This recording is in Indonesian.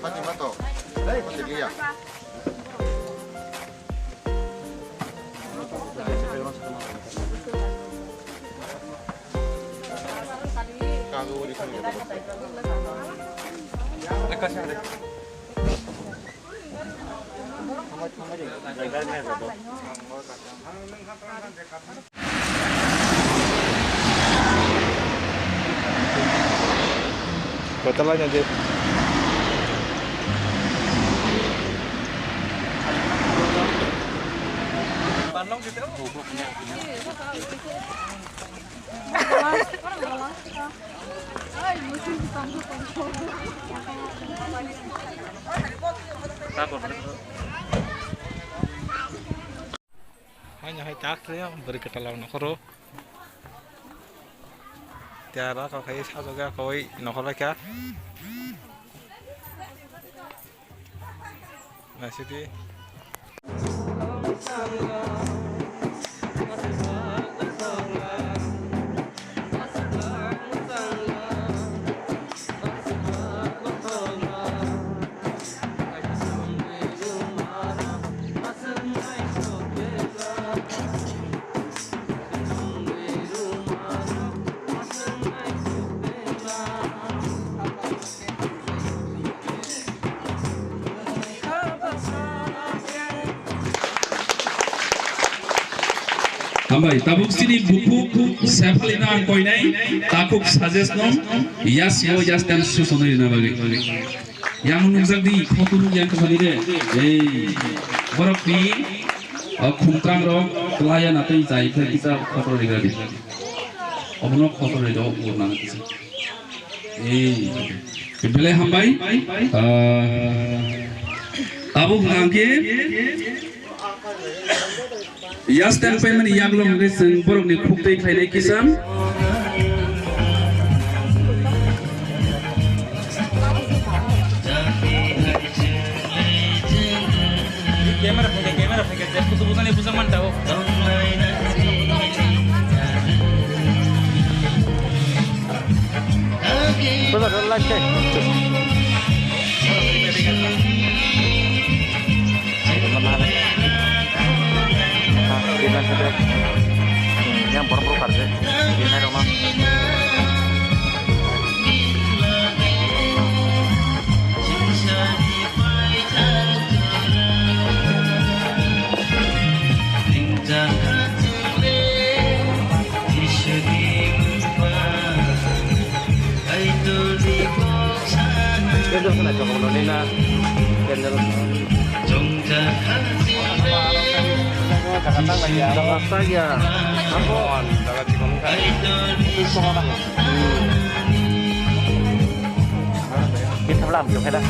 Fatima to. Sige ya. Kago di sini. Dekat sini. Betul aja Jep. Bandung gitu. Hanya hai tak saya beri ketalau nakoro. Tiara kalau kayak satu gak koi nakoro kah? Masih di. Hambai tabuk sini buku sepalina koinai takuk suggest nom yes yo yes dan susonai na bagi yang nungjak di foto yang kembali deh borok ni khumtrang ro klaya natai jai kita foto di gabi obno foto di do urna kisi bele hambai tabuk ngangke Yas dan payment yaglom listen borok ni khuktai khainai kisam kamera pakai jas kutu bukan ibu zaman tahu Betul lagi. Yang baru kartu, ini rumah. Kita sudah coba nona, kita Jakarta lagi ya. Jakarta ya. Ampun, Jakarta Cikoneng. Itu orang. Kita belum, yuk kita.